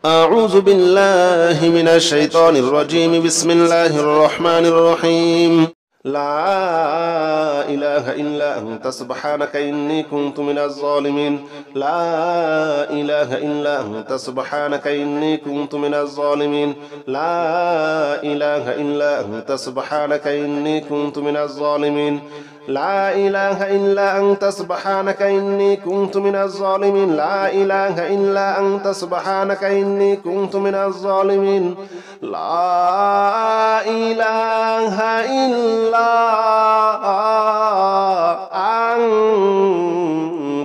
أعوذ بالله من الشيطان الرجيم. بسم الله الرحمن الرحيم. لا إله إلا أنت سبحانك إني كنت من الظالمين. لا إله إلا أنت سبحانك إني كنت من الظالمين. لا إله إلا أنت سبحانك إني كنت من الظالمين. لا إله إلا أنت سبحانك إني كنت من الظالمين. لا إله إلا أنت سبحانك إني كنت من الظالمين. لا إله إلا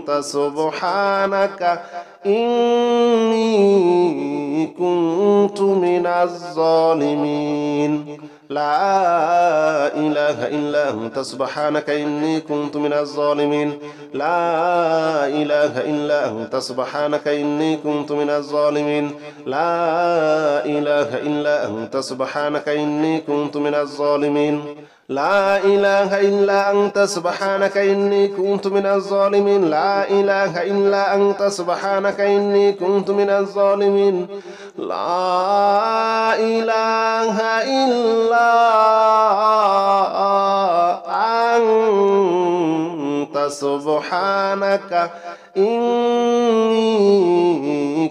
أنت سبحانك إني كنت من الظالمين. لا إله إلا أنت سبحانك إني كنت من الظالمين. لا إله إلا أنت سبحانك إني كنت من الظالمين. لا إله إلا أنت سبحانك إني كنت من الظالمين. لا إله إلا أنت سبحانك إني كنت من الظالمين. لا إله إلا أنت سبحانك إني كنت من الظالمين. لا إله إلا أنت سبحانك إني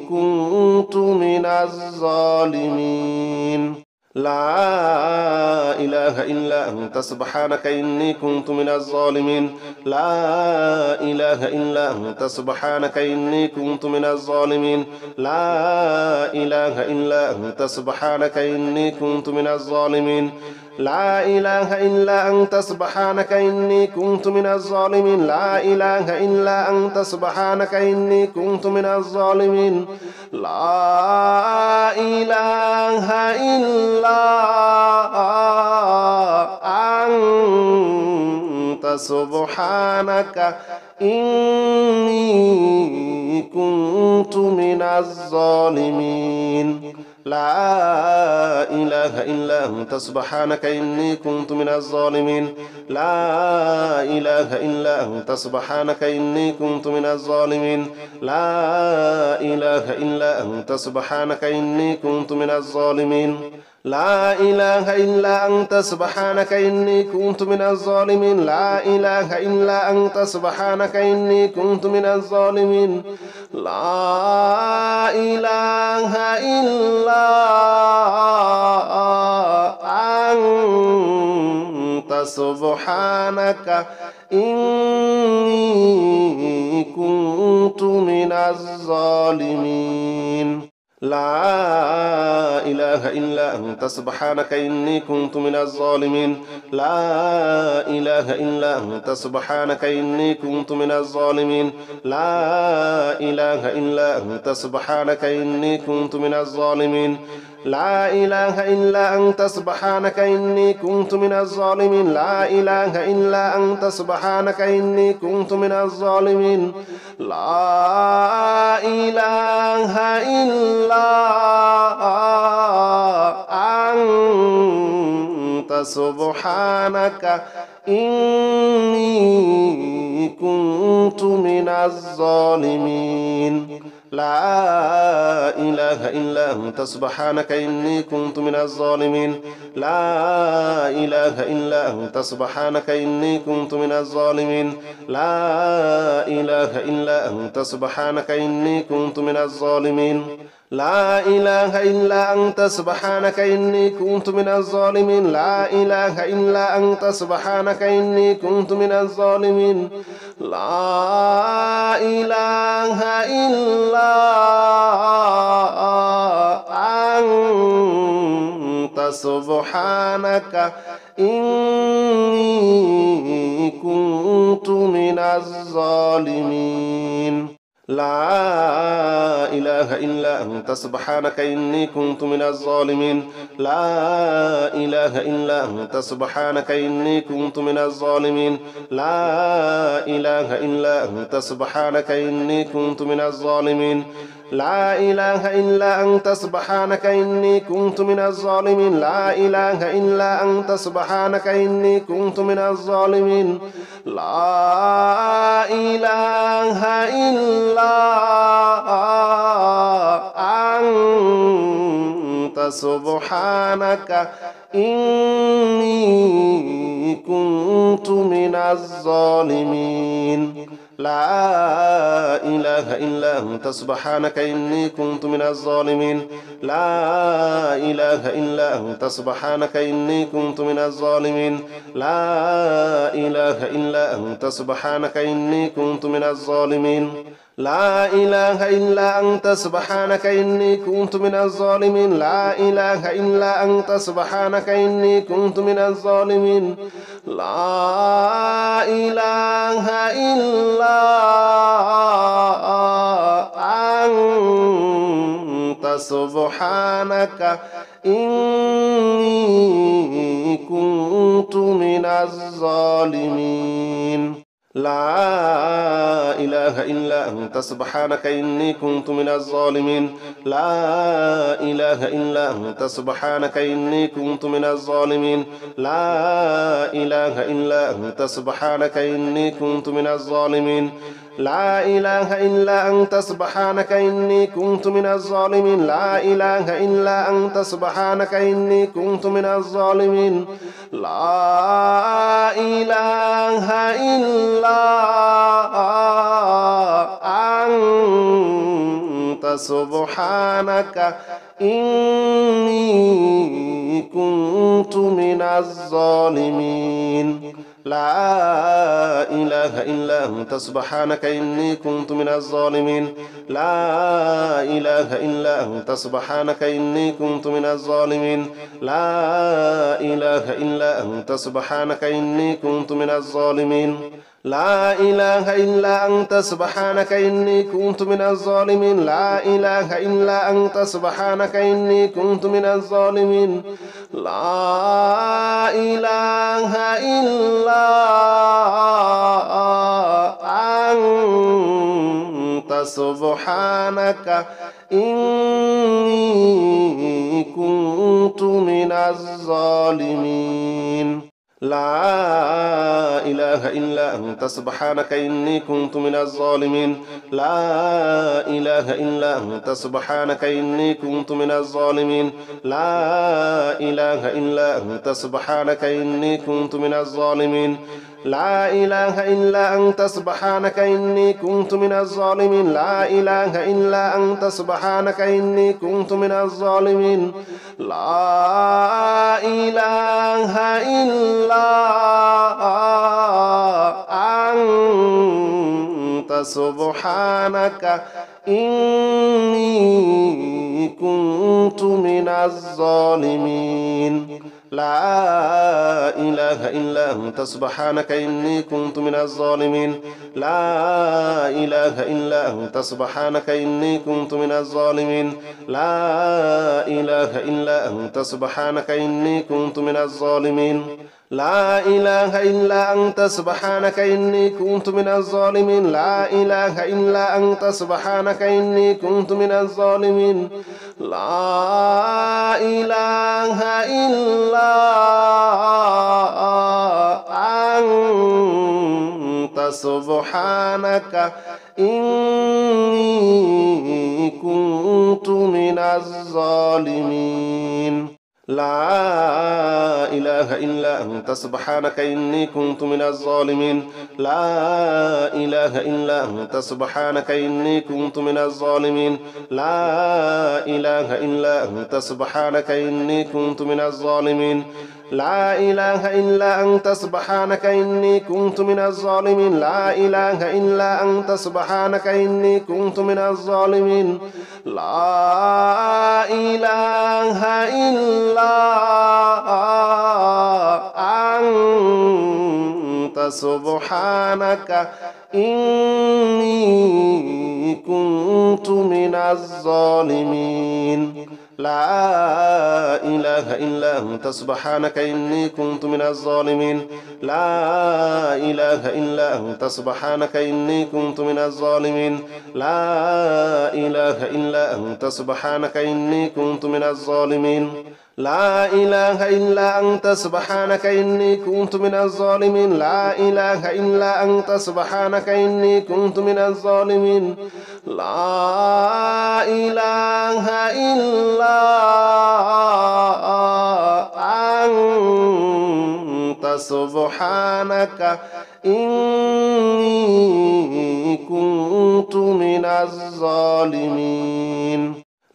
كنت من الظالمين. لا إله إلا أنت سبحانك إني كنت من الظالمين. لا إله إلا أنت سبحانك إني كنت من الظالمين. لا إله إلا أنت سبحانك إني كنت من الظالمين. لا إله إلا أنت سبحانك إني كنت من الظالمين. لا إله إلا أنت سبحانك إني كنت من الظالمين. لا إله إلا أنت سبحانك إني كنت من الظالمين. لا إله إلا أنت سبحانك إني كنت من الظالمين. لا إله إلا أنت سبحانك إني كنت من الظالمين. لا إله إلا أنت سبحانك إني كنت من الظالمين. لا إله إلا أنت سبحانك إني كنت من الظالمين. لا إله إلا أنت سبحانك إني كنت من الظالمين. لا إله إلا أنت سبحانك إني كنت من الظالمين. لا إله إلا أنت سبحانك إني كنت من الظالمين. لا إله إلا أنت سبحانك إني كنت من الظالمين. لا إله إلا أنت سبحانك إني كنت من الظالمين. لا إله إلا أنت سبحانك إني كنت من الظالمين. لا إله إلا أنت سبحانك إني كنت من الظالمين. لا إله إلا أنت سبحانك إني كنت من الظالمين. لا إله إلا أنت سبحانك إني كنت من الظالمين. لا إله إلا أنت سبحانك إني كنت من الظالمين. لا إله إلا أنت سبحانك إني كنت من الظالمين. لا إله إلا أنت سبحانك إني كنت من الظالمين. لا إله إلا أنت سبحانك إني كنت من الظالمين. لا إله إلا أنت سبحانك إني كنت من الظالمين. لا إله إلا أنت سبحانك إني كنت من الظالمين. لا إله إلا أنت سبحانك إني كنت من الظالمين. لا إله إلا أنت سبحانك إني كنت من الظالمين. لا إله إلا أنت سبحانك إني كنت من الظالمين. لا إله إلا أنت سبحانك إني كنت من الظالمين. لا إله إلا أنت سبحانك إني كنت من الظالمين لا إله إلا أنت سبحانك إني كنت من الظالمين لا إله إلا أنت سبحانك إني كنت من الظالمين لا إله إلا أنت سبحانك إني كنت من الظالمين لا إله إلا أنت سبحانك إني كنت من الظالمين لا إله إلا أنت سبحانك إني كنت من الظالمين لا إله إلا أنت سبحانك إني كنت من الظالمين لا إله إلا أنت سبحانك إني كنت من الظالمين لا إله إلا أنت سبحانك إني كنت من الظالمين لا إله إلا أنت سبحانك إني كنت من الظالمين لا إله إلا أنت سبحانك إني كنت من الظالمين لا إله إلا أنت سبحانك إني كنت من الظالمين لا إله إلا أنت سبحانك إني كنت من الظالمين لا إله إلا أنت سبحانك إني كنت من الظالمين لا إله إلا أنت سبحانك إني كنت من الظالمين لا إله إلا أنت سبحانك إني كنت من الظالمين لا إله إلا أنت سبحانك إني كنت من الظالمين لا إله إلا أنت سبحانك إني كنت من الظالمين لا إله إلا أنت سبحانك إني كنت من الظالمين لا إله إلا أنت سبحانك إني كنت من الظالمين لا إله إلا أنت سبحانك إني كنت من الظالمين لا إله إلا أنت سبحانك إني كنت من الظالمين لا إله إلا أنت سبحانك إني كنت من الظالمين لا إله إلا أنت سبحانك إني كنت من الظالمين لا إله إلا أنت سبحانك إني كنت من الظالمين لا إله إلا أنت سبحانك إني كنت من الظالمين لا إله إلا أنت سبحانك إني كنت من الظالمين لا إله إلا أنت سبحانك إني كنت من الظالمين لا إله إلا أنت سبحانك إني كنت من الظالمين لا إله إلا أنت سبحانك إني كنت من الظالمين لا إله إلا أنت سبحانك إني كنت من الظالمين لا إله إلا أنت سبحانك إني كنت من الظالمين لا إله إلا أنت سبحانك إني كنت من الظالمين لا إله إلا أنت سبحانك إني كنت من الظالمين لا إله إلا أنت سبحانك إني كنت من الظالمين لا إله إلا أنت سبحانك إني كنت من الظالمين لا إله إلا أنت سبحانك إني كنت من الظالمين لا إله إلا أنت سبحانك إني كنت من الظالمين لا إله إلا أنت سبحانك إني كنت من الظالمين لا إله إلا أنت سبحانك إني كنت من الظالمين لا إله إلا أنت سبحانك إني كنت من الظالمين لا إله إلا أنت سبحانك إني كنت من الظالمين لا إله إلا أنت سبحانك إني كنت من الظالمين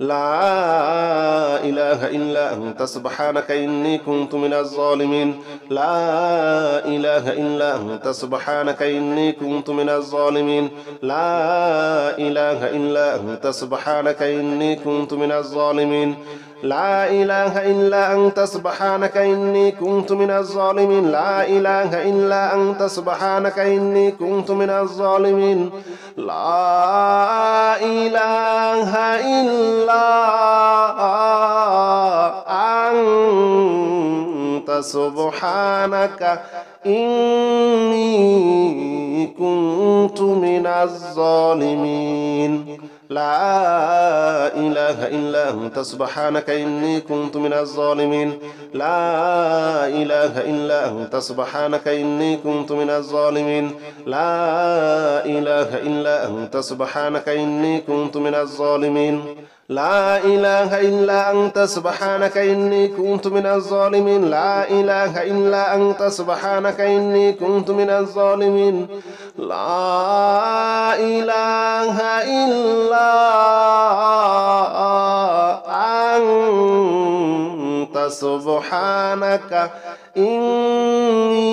لا إله إلا أنت سبحانك إني كنت من الظالمين لا إله إلا أنت سبحانك إني كنت من الظالمين لا إله إلا أنت سبحانك إني كنت من الظالمين لا إله إلا أنت سبحانك إني كنت من الظالمين لا إله إلا أنت سبحانك إني كنت من الظالمين لا إله إلا أنت سبحانك إني كنت من الظالمين لا إله إلا أنت سبحانك إني كنت من الظالمين لا إله إلا أنت سبحانك إني كنت من الظالمين لا إله إلا أنت سبحانك إني كنت من الظالمين لا إله إلا أنت سبحانك إني كنت من الظالمين لا إله إلا أنت سبحانك إني كنت من الظالمين لا إله إلا أنت سبحانك إني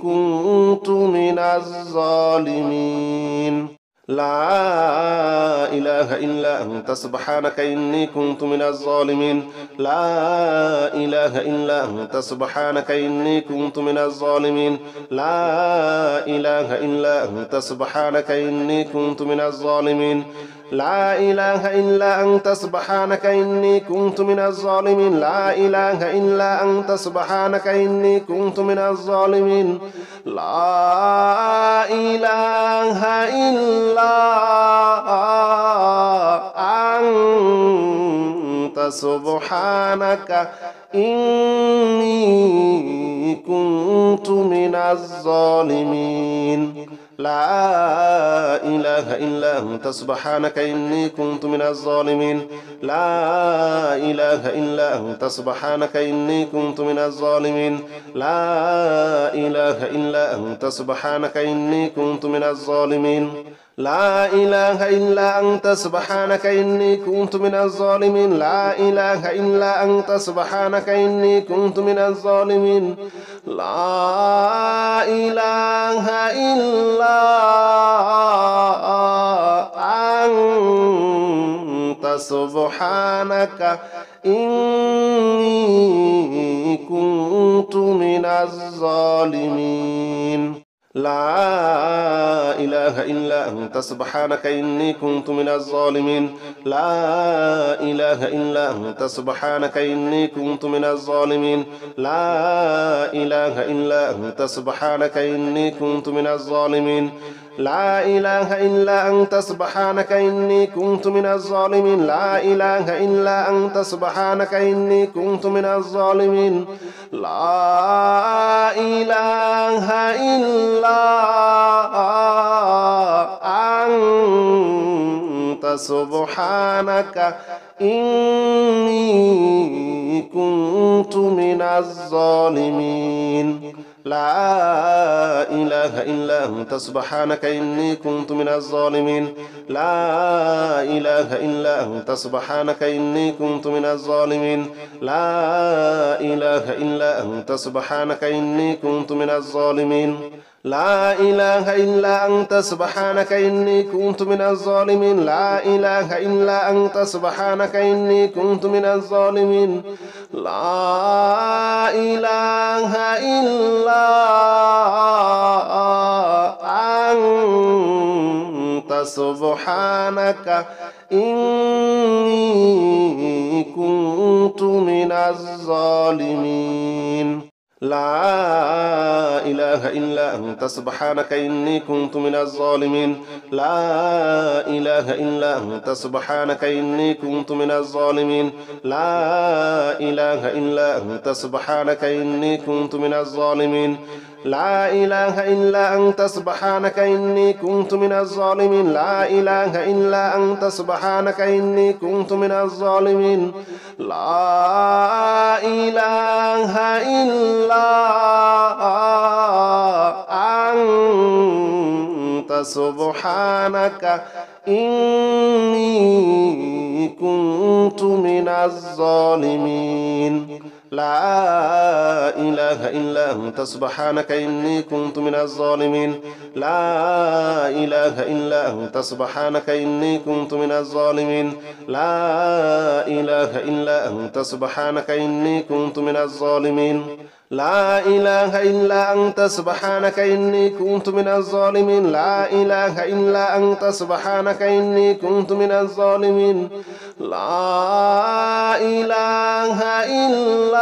كنت من الظالمين لا إله إلا أنت سبحانك إني كنت من الظالمين لا إله إلا أنت سبحانك إني كنت من الظالمين لا إله إلا أنت سبحانك إني كنت من الظالمين لا إله إلا أنت سبحانك إني كنت من الظالمين لا إله إلا أنت سبحانك إني كنت من الظالمين لا إله إلا أنت سبحانك إني كنت من الظالمين لا إله إلا أنت سبحانك إني كنت من الظالمين لا إله إلا أنت سبحانك إني كنت من الظالمين لا إله إلا أنت سبحانك إني كنت من الظالمين لا إله إلا أنت سبحانك إني كنت من الظالمين لا إله إلا أنت سبحانك إني كنت من الظالمين لا إله إلا أنت سبحانك إني كنت من الظالمين لا إله إلا أنت سبحانك إني كنت من الظالمين لا إله إلا أنت سبحانك إني كنت من الظالمين لا إله إلا أنت سبحانك إني كنت من الظالمين لا إله إلا أنت سبحانك إني كنت من الظالمين لا إله إلا أنت سبحانك إني كنت من الظالمين لا إله إلا أنت سبحانك إني كنت من الظالمين لا إله إلا أنت سبحانك إني كنت من الظالمين لا إله إلا أنت سبحانك إني كنت من الظالمين لا إله إلا أنت سبحانك إني كنت من الظالمين لا إله إلا أنت سبحانك إني كنت من الظالمين لا إله إلا أنت سبحانك إني كنت من الظالمين لا إله إلا أنت سبحانك إني كنت من الظالمين لا إله إلا أنت أنت سبحانك إني كنت من الظالمين لا إله إلا أنت سبحانك إني كنت من الظالمين لا إله إلا أنت سبحانك إني كنت من الظالمين لا إله إلا أنت سبحانك إني كنت من الظالمين لا إله إلا أنت سبحانك إني كنت من الظالمين لا إله إلا أنت سبحانك إني كنت من الظالمين لا إله إلا أنت سبحانك إني كنت من الظالمين لا إله إلا أنت سبحانك إني كنت من الظالمين لا إله إلا أنت سبحانك إني كنت من الظالمين لا إله إلا أنت سبحانك إني كنت من الظالمين لا إله إلا أنت سبحانك إني كنت من الظالمين لا إله إلا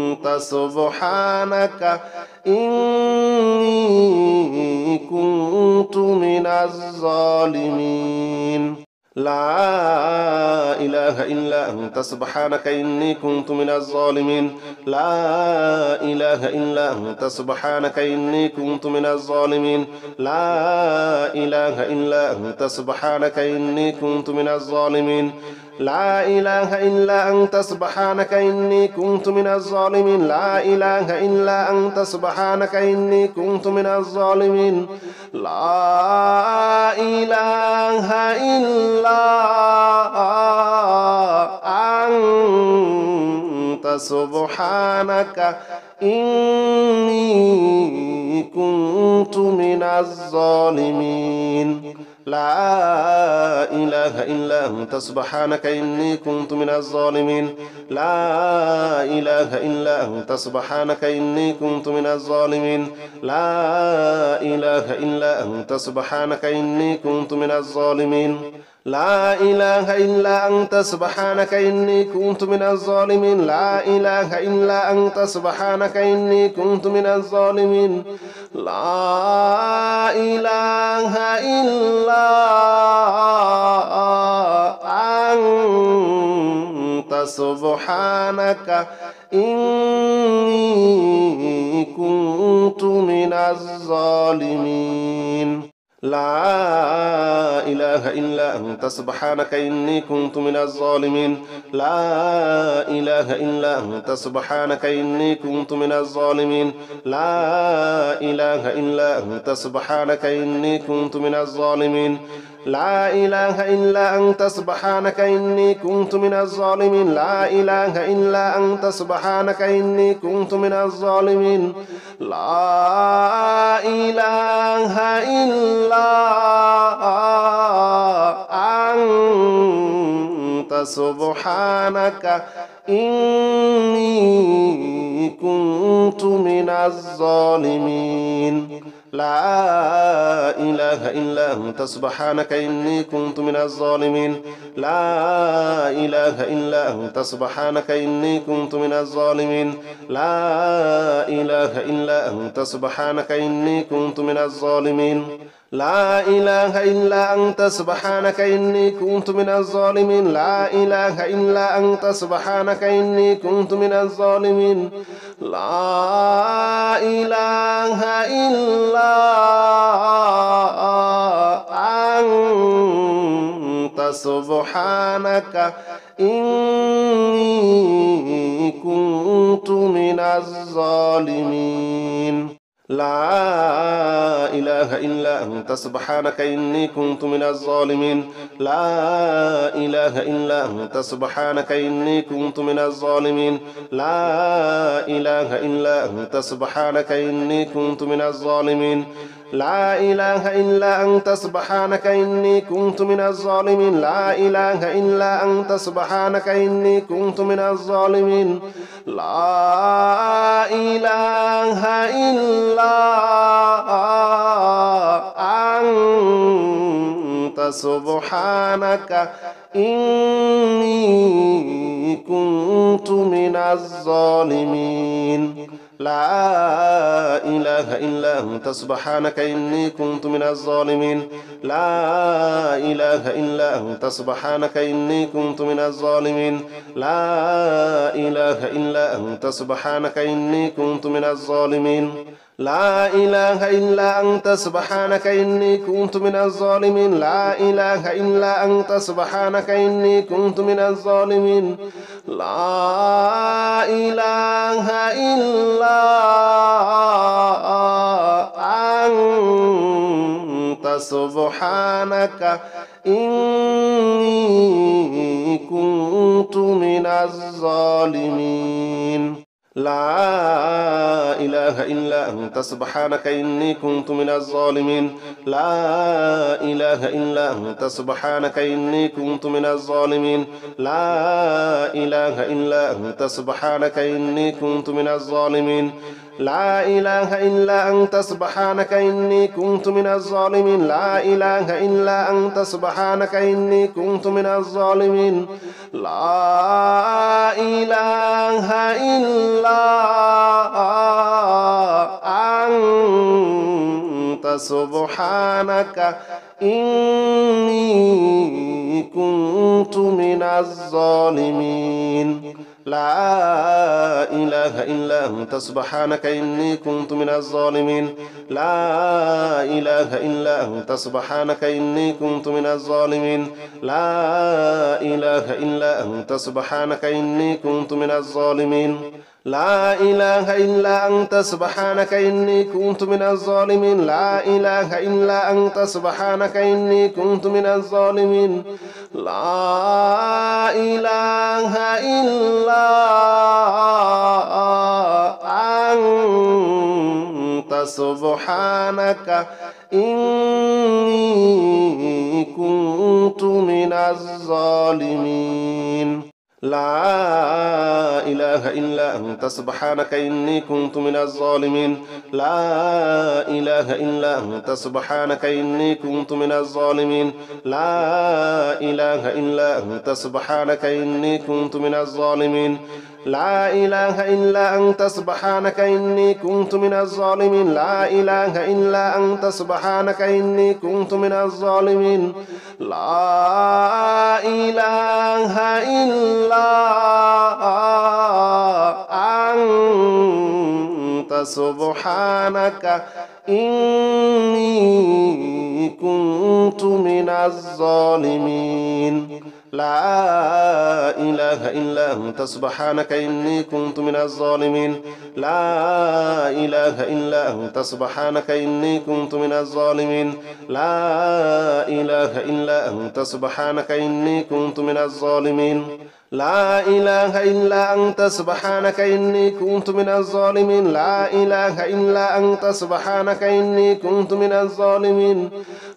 أنت سبحانك إني كنت من الظالمين لا إله إلا أنت سبحانك إني كنت من الظالمين لا إله إلا أنت سبحانك إني كنت من الظالمين لا إله إلا أنت سبحانك إني كنت من الظالمين لا إله إلا أنت سبحانك إني كنت من الظالمين لا إله إلا أنت سبحانك إني كنت من الظالمين لا إله إلا أنت سبحانك إني كنت من الظالمين لا إله إلا أنت سبحانك إني كنت من الظالمين لا إله إلا أنت سبحانك إني كنت من الظالمين لا إله إلا أنت سبحانك إني كنت من الظالمين لا إله إلا أنت سبحانك إني كنت من الظالمين لا إله إلا أنت سبحانك إني كنت من الظالمين لا إله إلا أنت سبحانك إني كنت من الظالمين لا إله إلا أنت سبحانك إني كنت من الظالمين لا إله إلا أنت سبحانك إني كنت من الظالمين لا إله إلا أنت سبحانك إني كنت من الظالمين لا إله إلا أنت سبحانك إني كنت من الظالمين لا إله إلا أنت سبحانك إني كنت من الظالمين لا إله إلا أنت سبحانك إني كنت من الظالمين لا إله إلا أنت سبحانك إني كنت من الظالمين لا إله إلا أنت سبحانك إني كنت من الظالمين لا إله إلا أنت سبحانك إني كنت من الظالمين لا إله إلا أنت سبحانك إني كنت من الظالمين لا إله إلا أنت سبحانك إني كنت من الظالمين لا إله إلا أنت سبحانك إني كنت من الظالمين لا إله إلا أنت سبحانك إني كنت من الظالمين لا إله إلا أنت سبحانك إني كنت من الظالمين لا إله إلا أنت سبحانك إني كنت من الظالمين لا إله إلا أنت سبحانك إني كنت من الظالمين لا إله إلا أنت سبحانك إني كنت من الظالمين لا إله إلا أنت سبحانك إني كنت من الظالمين لا إله إلا أنت سبحانك إني كنت من الظالمين لا إله إلا أنت سبحانك إني كنت من الظالمين لا إله إلا أنت سبحانك إني كنت من الظالمين لا إله إلا أنت سبحانك إني كنت من الظالمين لا إله إلا أنت سبحانك إني كنت من الظالمين لا إله إلا أنت سبحانك إني كنت من الظالمين لا إله إلا أنت سبحانك إني كنت من الظالمين لا إله إلا أنت سبحانك إني كنت من الظالمين لا إله إلا أنت سبحانك إني كنت من الظالمين لا إله إلا أنت سبحانك إني كنت من الظالمين لا إله إلا أنت سبحانك إني كنت من الظالمين لا إله إلا أنت سبحانك إني كنت من الظالمين لا إله إلا أنت سبحانك إني كنت من الظالمين لا إله إلا أنت سبحانك إني كنت من الظالمين لا إله إلا أنت سبحانك إني كنت من الظالمين لا إله إلا أنت سبحانك إني كنت من الظالمين لا إله إلا أنت سبحانك إني كنت من الظالمين لا إله إلا أنت سبحانك إني كنت من الظالمين لا إله إلا أنت سبحانك إني كنت من الظالمين لا إله إلا أنت سبحانك إني كنت من الظالمين لا إله إلا أنت سبحانك إني كنت من الظالمين لا إله إلا أنت سبحانك إني كنت من الظالمين لا إله إلا أنت سبحانك إني كنت من الظالمين لا إله إلا أنت سبحانك إني كنت من الظالمين لا إله إلا أنت سبحانك إني كنت من الظالمين لا إله إلا أنت سبحانك إني كنت من الظالمين لا إله إلا أنت سبحانك إني كنت من الظالمين لا إله إلا أنت سبحانك إني كنت من الظالمين لا إله إلا أنت سبحانك إني كنت من الظالمين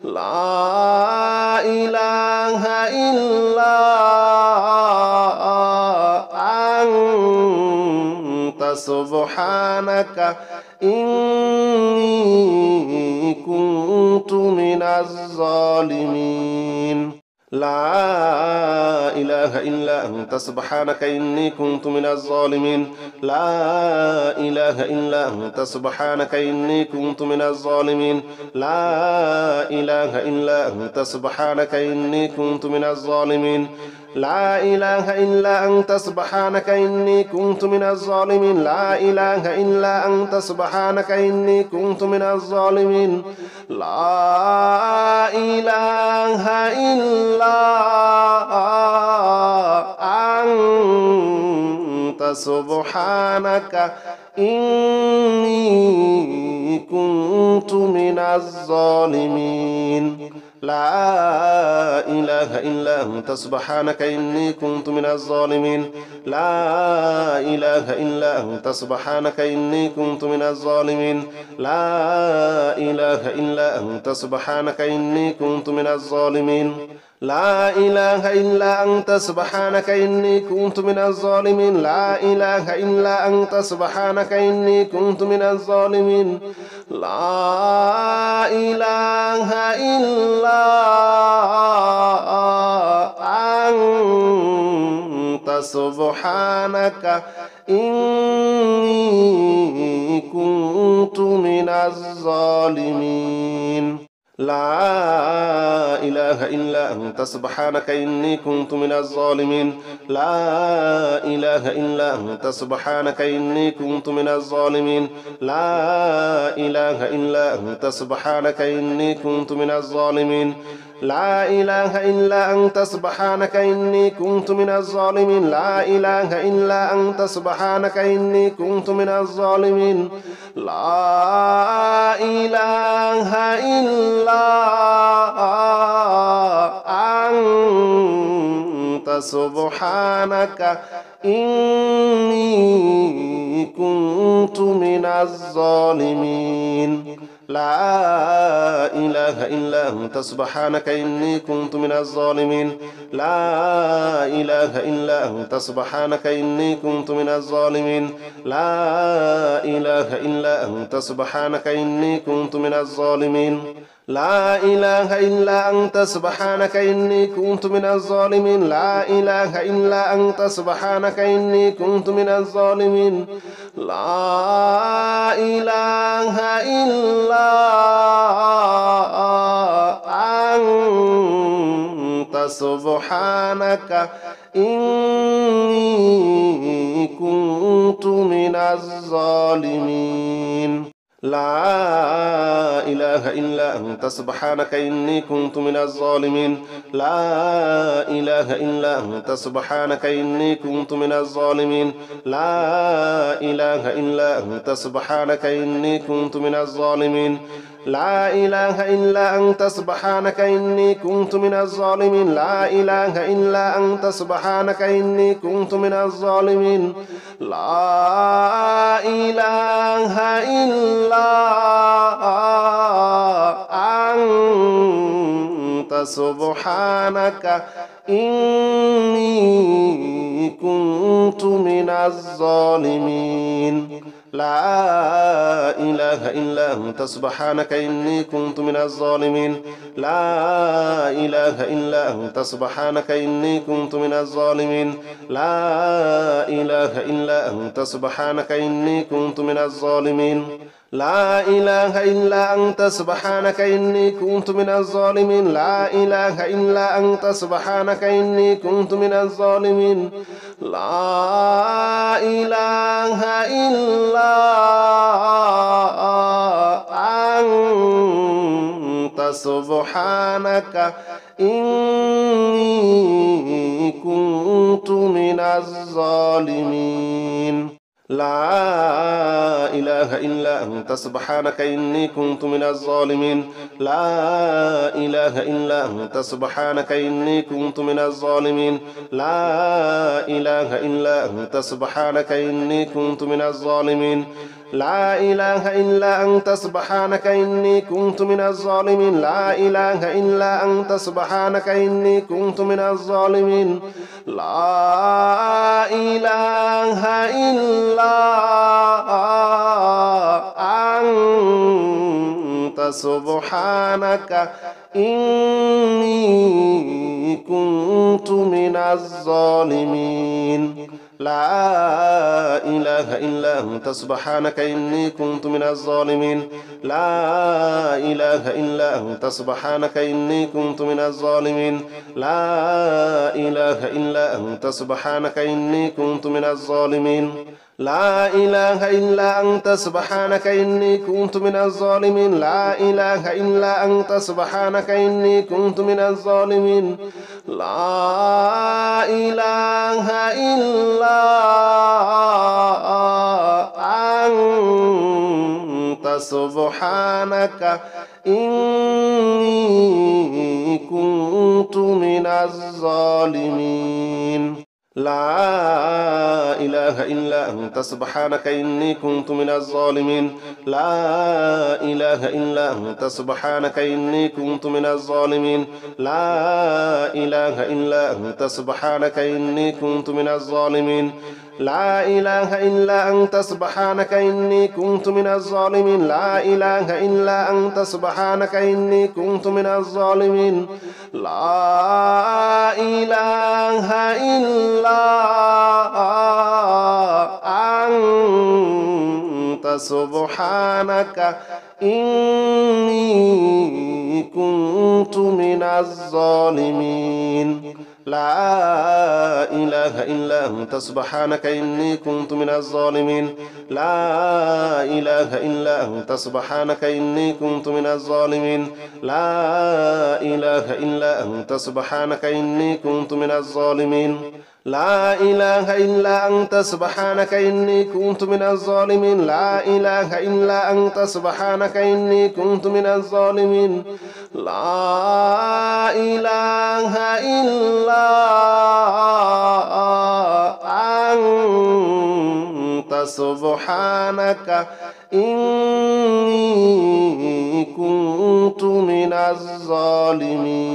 لا إله إلا أنت سبحانك إني كنت من الظالمين لا إله إلا أنت سبحانك إني كنت من الظالمين لا إله إلا أنت سبحانك إني كنت من الظالمين لا إله إلا أنت سبحانك إني كنت من الظالمين لا إله إلا أنت سبحانك إني كنت من الظالمين لا إله إلا أنت سبحانك إني كنت من الظالمين لا إله إلا أنت سبحانك إني كنت من الظالمين لا إله إلا أنت سبحانك إني كنت من الظالمين لا إله إلا أنت سبحانك إني كنت من الظالمين لا إله إلا أنت سبحانك إني كنت من الظالمين لا إله إلا أنت سبحانك إني كنت من الظالمين لا إله إلا أنت سبحانك إني كنت من الظالمين لا إله إلا سبحانك إني كنت من الظالمين لا إله إلا أنت سبحانك إني كنت من الظالمين لا إله إلا أنت سبحانك إني كنت من الظالمين لا إله إلا أنت سبحانك إني كنت من الظالمين لا إله إلا أنت سبحانك إني كنت من الظالمين لا إله إلا أنت سبحانك إني كنت من الظالمين لا إله إلا أنت سبحانك إني كنت من الظالمين لا إله إلا أنت سبحانك إني كنت من الظالمين لا إله إلا أنت سبحانك إني كنت من الظالمين لا إله إلا أنت سبحانك إني كنت من الظالمين لا إله إلا أنت سبحانك إني كنت من الظالمين لا إله إلا أنت سبحانك إني كنت من الظالمين لا إله إلا أنت سبحانك إني كنت من الظالمين لا إله إلا أنت سبحانك إني كنت من الظالمين لا إله إلا أنت سبحانك إني كنت من الظالمين لا إله إلا أنت سبحانك إني كنت من الظالمين لا إله إلا أنت سبحانك إني كنت من الظالمين لا إله إلا أنت سبحانك إني كنت من الظالمين لا إله إلا أنت سبحانك إني كنت من الظالمين لا إله إلا أنت سبحانك إني كنت من الظالمين لا إله إلا أنت سبحانك إني كنت من الظالمين لا إله إلا أنت سبحانك إني كنت من الظالمين لا إله إلا أنت سبحانك إني كنت من الظالمين لا إله إلا أنت سبحانك إني كنت من الظالمين لا إله إلا أنت سبحانك إني كنت من الظالمين لا إله إلا أنت سبحانك إني كنت من الظالمين لا إله إلا أنت سبحانك إني كنت من الظالمين لا إله إلا أنت سبحانك إني كنت من الظالمين لا إله إلا أنت سبحانك إني كنت من الظالمين لا إله إلا أنت سبحانك إني كنت من الظالمين لا إله إلا أنت سبحانك إني كنت من الظالمين لا إله إلا أنت سبحانك إني كنت من الظالمين لا إله إلا أنت سبحانك إني كنت من الظالمين لا إله إلا أنت سبحانك إني كنت من الظالمين لا إله إلا أنت سبحانك إني كنت من الظالمين لا إله إلا أنت سبحانك إني كنت من الظالمين لا إله إلا أنت سبحانك إني كنت من الظالمين لا إله إلا أنت سبحانك إني كنت من الظالمين لا إله إلا أنت سبحانك إني كنت من الظالمين لا إله إلا أنت سبحانك إني كنت من الظالمين لا إله إلا أنت سبحانك إني كنت من الظالمين لا إله إلا أنت سبحانك إني كنت من الظالمين لا إله إلا سبحانك إني كنت من الظالمين لا إله إلا أنت سبحانك إني كنت من الظالمين لا إله إلا أنت سبحانك إني كنت من الظالمين لا إله إلا أنت سبحانك إني كنت من الظالمين لا إله إلا أنت سبحانك إني كنت من الظالمين لا إله إلا أنت سبحانك إني كنت من الظالمين لا إله إلا أنت سبحانك إني كنت من الظالمين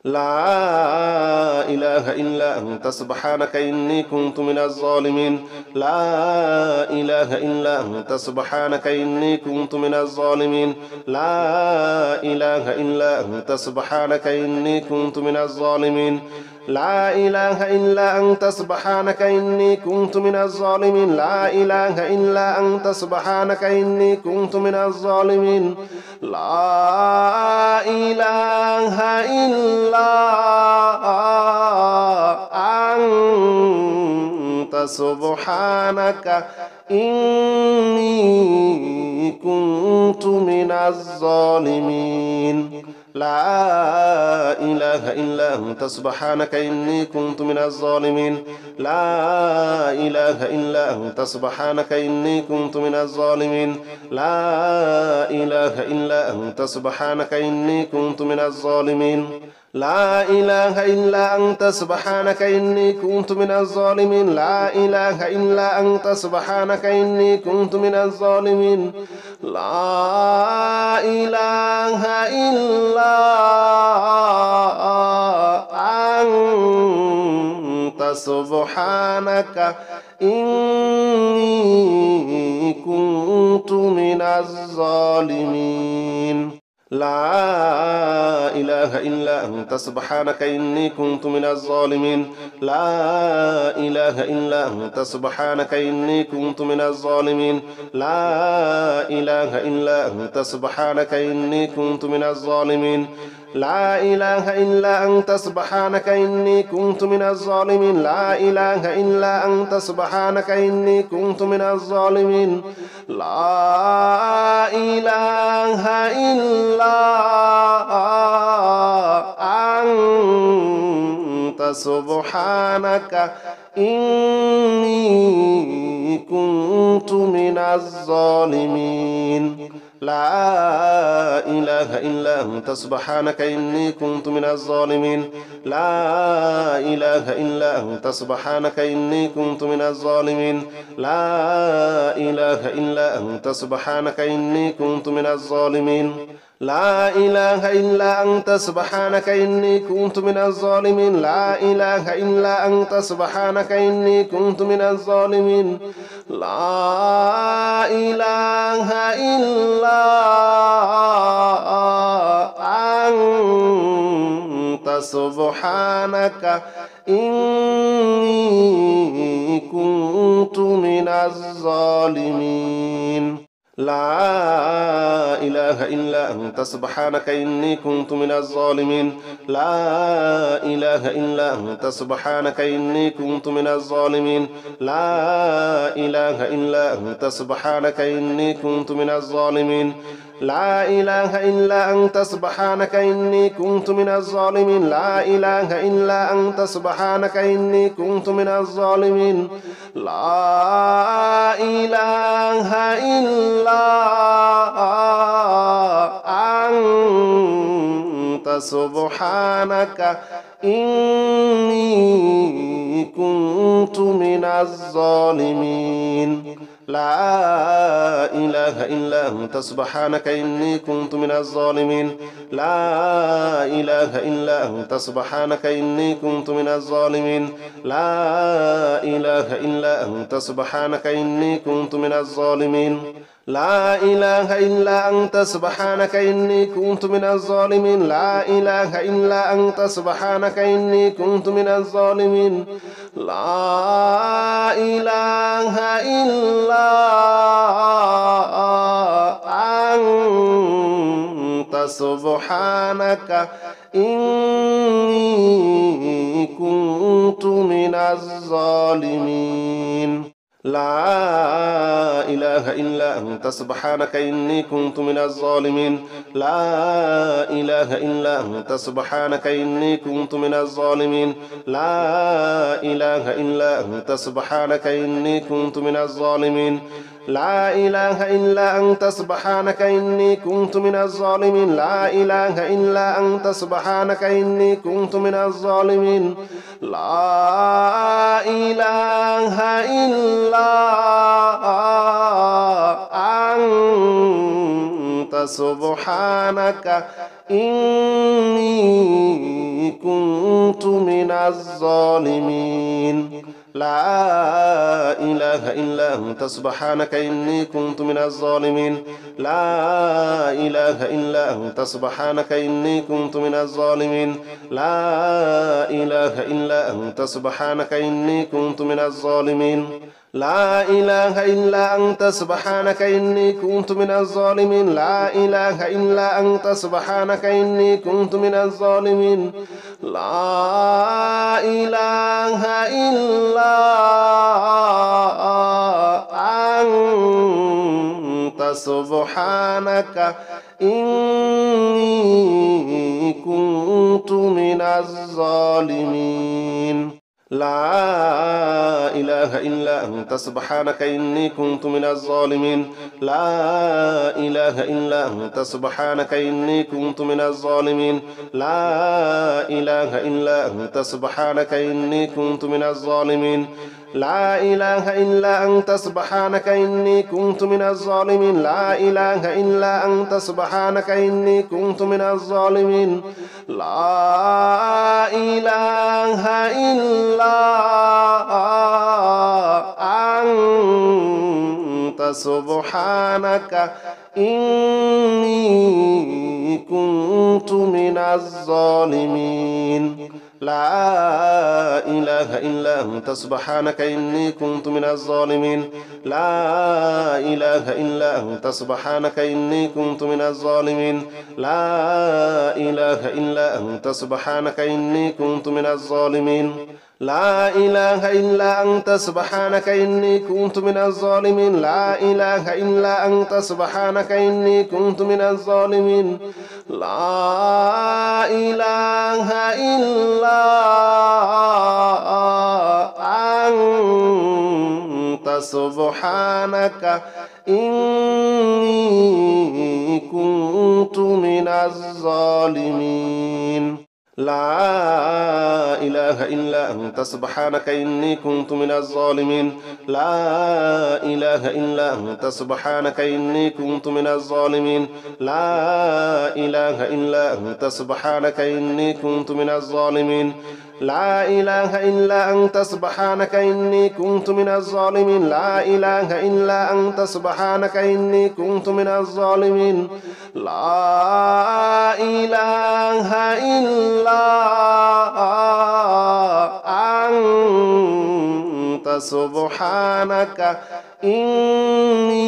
لا إله إلا أنت سبحانك إني كنت من الظالمين لا إله إلا أنت سبحانك إني كنت من الظالمين لا إله إلا أنت سبحانك إني كنت من الظالمين لا إله إلا أنت سبحانك إني كنت من الظالمين لا إله إلا أنت سبحانك إني كنت من الظالمين لا إله إلا أنت سبحانك إني كنت من الظالمين لا إله إلا أنت سبحانك إني كنت من الظالمين لا إله إلا أنت سبحانك إني كنت من الظالمين لا إله إلا أنت سبحانك إني كنت من الظالمين لا إله إلا أنت سبحانك إني كنت من الظالمين لا إله إلا أنت سبحانك إني كنت من الظالمين لا إله إلا أنت سبحانك إني كنت من الظالمين لا إله إلا أنت سبحانك إني كنت من الظالمين لا إله إلا أنت سبحانك إني كنت من الظالمين لا إله إلا أنت سبحانك إني كنت من الظالمين لا إله إلا أنت سبحانك إني كنت من الظالمين لا إله إلا أنت سبحانك إني كنت من الظالمين لا إله إلا أنت سبحانك إني كنت من الظالمين لا إله إلا أنت سبحانك إني كنت من الظالمين لا إله إلا أنت سبحانك إني كنت من الظالمين لا إله إلا أنت سبحانك إني كنت من الظالمين لا إله إلا أنت سبحانك إني كنت من الظالمين لا إله إلا أنت سبحانك إني كنت من الظالمين لا إله إلا أنت سبحانك إني كنت من الظالمين لا إله إلا أنت سبحانك إني كنت من الظالمين لا إله إلا أنت سبحانك إني كنت من الظالمين لا إله إلا أنت سبحانك إني كنت من الظالمين لا إله إلا أنت سبحانك إني كنت من الظالمين لا إله إلا أنت سبحانك إني كنت من الظالمين لا إله إلا أنت سبحانك إني كنت من الظالمين لا إله إلا أنت سبحانك إني كنت من الظالمين لا إله إلا أنت سبحانك إني كنت من الظالمين لا إله إلا أنت سبحانك إني كنت من الظالمين لا إله إلا أنت سبحانك إني كنت من الظالمين لا إله إلا أنت سبحانك إني كنت من الظالمين لا إله إلا أنت سبحانك إني كنت من الظالمين لا إله إلا أنت سبحانك إني كنت من الظالمين لا إله إلا أنت سبحانك إني كنت من الظالمين لا إله إلا أنت سبحانك إني كنت من الظالمين لا إله إلا أنت سبحانك إني كنت من الظالمين لا إله إلا أنت سبحانك إني كنت من الظالمين لا إله إلا أنت سبحانك إني كنت من الظالمين لا إله إلا أنت سبحانك إني كنت من الظالمين لا إله إلا أنت سبحانك إني كنت من الظالمين لا إله إلا أنت سبحانك إني كنت من الظالمين لا إله إلا أنت سبحانك إني كنت من الظالمين لا إله إلا أنت سبحانك إني كنت من الظالمين لا إله إلا أنت سبحانك إني كنت من الظالمين لا إله إلا أنت سبحانك إني كنت من الظالمين لا إله إلا أنت سبحانك إني كنت من الظالمين لا إله إلا أنت سبحانك إني كنت من الظالمين لا إله إلا أنت سبحانك إني كنت من الظالمين لا إله إلا أنت سبحانك إني كنت من الظالمين لا إله إلا أنت سبحانك إني كنت من الظالمين لا إله إلا أنت سبحانك إني كنت من الظالمين لا إله إلا أنت سبحانك إني كنت من الظالمين لا إله إلا أنت سبحانك إني كنت من الظالمين لا إله إلا أنت سبحانك إني كنت من الظالمين لا إله إلا أنت سبحانك إني كنت من الظالمين لا إله إلا أنت سبحانك إني كنت من الظالمين لا إله إلا أنت سبحانك إني كنت من الظالمين لا إله إلا أنت سبحانك إني كنت من الظالمين لا إله إلا أنت سبحانك إني كنت من الظالمين لا إله إلا أنت سبحانك إني كنت من الظالمين لا إله إلا أنت سبحانك إني كنت من الظالمين لا إله إلا أنت سبحانك إني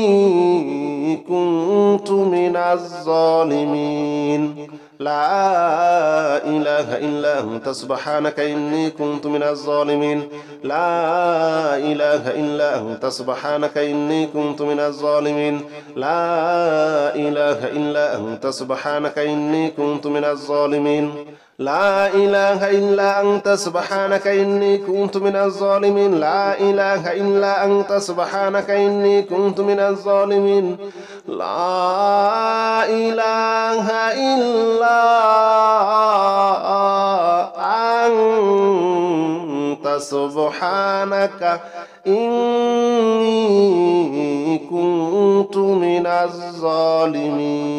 كنت من الظالمين لا إله إلا أنت سبحانك إني كنت من الظالمين لا إله إلا أنت سبحانك إني كنت من الظالمين لا إله إلا أنت سبحانك إني كنت من الظالمين لا إله إلا أنت سبحانك إني كنت من الظالمين لا إله إلا أنت سبحانك إني كنت من الظالمين لا إله إلا أنت سبحانك إني كنت من الظالمين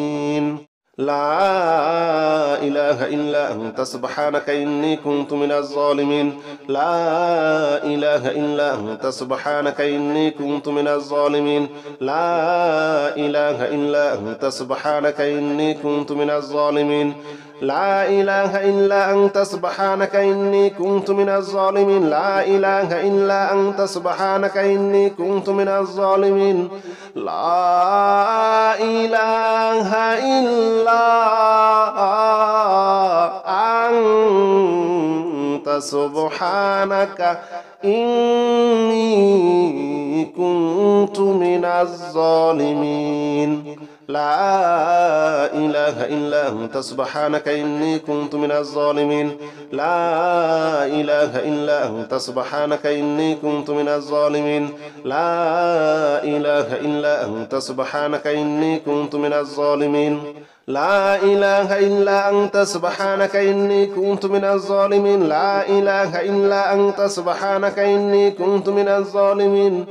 لا إله إلا أنت سبحانك إني كنت من الظالمين لا إله إلا أنت سبحانك إني كنت من الظالمين لا إله إلا أنت سبحانك إني كنت من الظالمين لا إله إلا أنت سبحانك إني كنت من الظالمين لا إله إلا أنت سبحانك إني كنت من الظالمين لا إله إلا أنت سبحانك إني كنت من الظالمين لا إله إلا أنت سبحانك إني كنت من الظالمين لا إله إلا أنت سبحانك إني كنت من الظالمين لا إله إلا أنت سبحانك إني كنت من الظالمين لا إله إلا أنت سبحانك إني كنت من الظالمين لا إله إلا أنت سبحانك إني كنت من الظالمين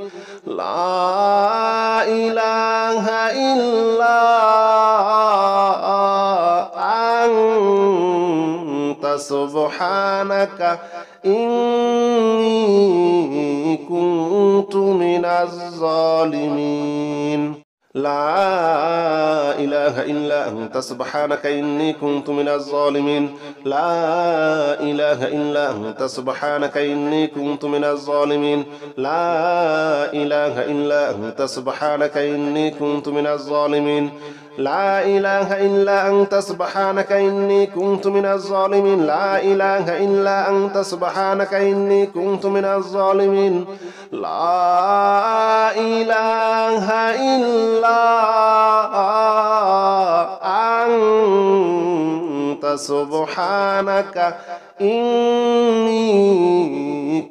لا إله إلا أنت سبحانك إني كنت من الظالمين لا إله إلا أنت سبحانك إني كنت من الظالمين لا إله إلا أنت سبحانك إني كنت من الظالمين لا إله إلا أنت سبحانك إني كنت من الظالمين لا إله إلا أنت سبحانك إني كنت من الظالمين لا إله إلا أنت سبحانك إني كنت من الظالمين لا إله إلا أنت سبحانك إني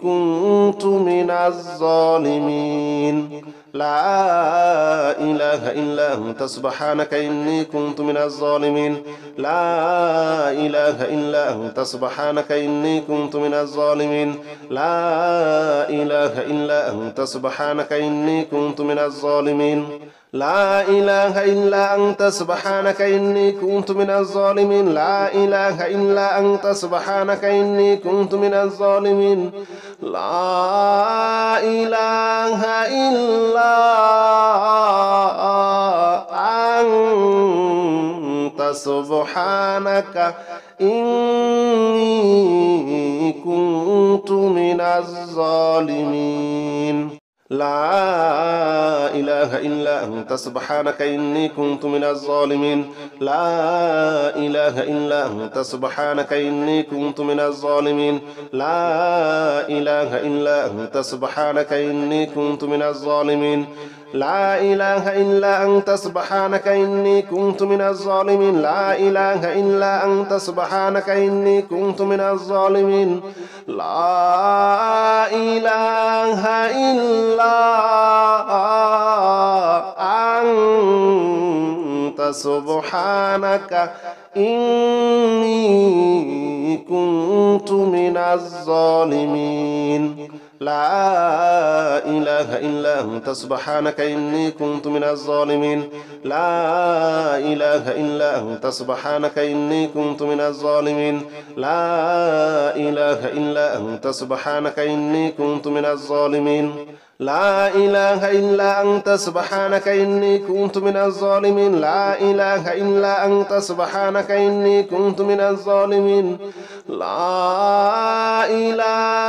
كنت من الظالمين لا إله إلا أنت سبحانك إني كنت من الظالمين لا إله إلا أنت سبحانك إني كنت من الظالمين لا إله إلا أنت سبحانك إني كنت من الظالمين لا إله إلا أنت سبحانك إني كنت من الظالمين لا إله إلا أنت سبحانك إني كنت من الظالمين لا إله إلا أنت سبحانك إني كنت من الظالمين لا إله إلا أنت سبحانك إني كنت من الظالمين لا إله إلا أنت سبحانك إني كنت من الظالمين لا إله إلا أنت سبحانك إني كنت من الظالمين لا إله إلا أنت سبحانك إني كنت من الظالمين لا إله إلا أنت سبحانك إني كنت من الظالمين لا إله إلا أنت سبحانك إني كنت من الظالمين لا إله إلا أنت سبحانك إني كنت من الظالمين لا إله إلا أنت سبحانك إني كنت من الظالمين لا إله إلا أنت سبحانك إني كنت من الظالمين لا إله إلا أنت سبحانك إني كنت من الظالمين لا إله إلا أنت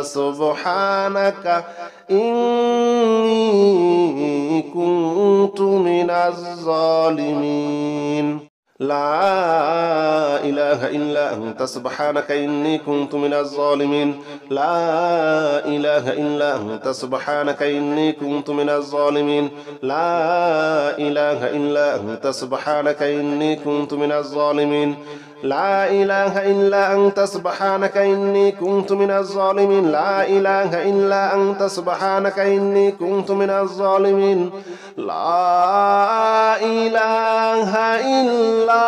سبحانك إني كنت من الظالمين لا إله إلا أنت سبحانك إني كنت من الظالمين لا إله إلا أنت سبحانك إني كنت من الظالمين لا إله إلا أنت سبحانك إني كنت من الظالمين لا إله إلا أنت سبحانك إني كنت من الظالمين لا إله إلا أنت سبحانك إني كنت من الظالمين لا إله إلا أنت سبحانك إني كنت من الظالمين لا إله إلا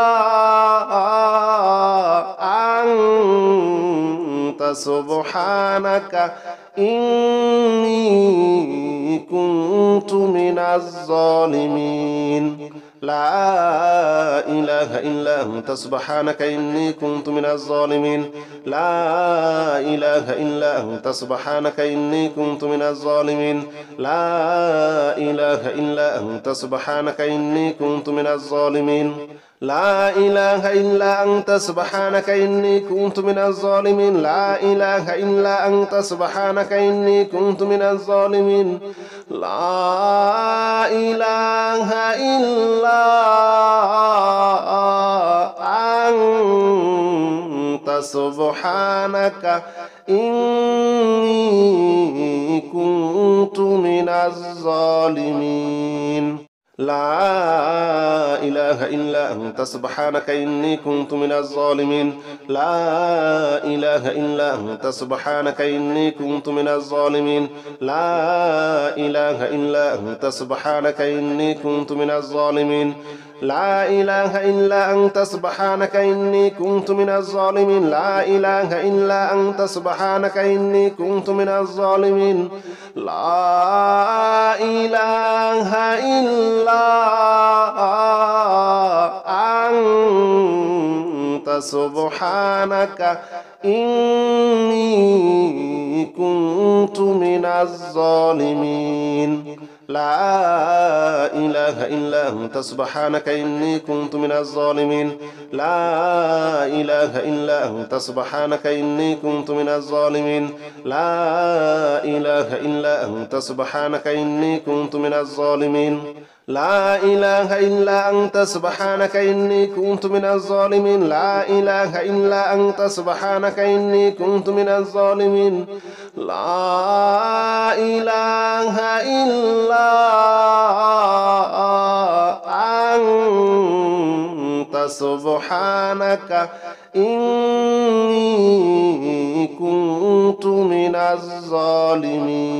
أنت سبحانك إني كنت من الظالمين لا إله إلا أنت سبحانك إني كنت من الظالمين لا إله إلا أنت سبحانك إني كنت من الظالمين لا إله إلا أنت سبحانك إني كنت من الظالمين لا إله إلا أنت سبحانك إني كنت من الظالمين لا إله إلا أنت سبحانك إني كنت من الظالمين لا إله إلا أنت سبحانك إني كنت من الظالمين لا إله إلا أنت سبحانك إني كنت من الظالمين لا إله إلا أنت سبحانك إني كنت من الظالمين لا إله إلا أنت سبحانك إني كنت من الظالمين لا إله إلا أنت سبحانك إني كنت من الظالمين لا إله إلا أنت سبحانك إني كنت من الظالمين لا إله إلا أنت سبحانك إني كنت من الظالمين لا إله إلا أنت سبحانك إني كنت من الظالمين لا إله إلا أنت سبحانك إني كنت من الظالمين لا إله إلا أنت سبحانك إني كنت من الظالمين لا إله إلا أنت سبحانك إني كنت من الظالمين لا إله إلا أنت سبحانك إني كنت من الظالمين لا إله إلا أنت سبحانك إني كنت من الظالمين.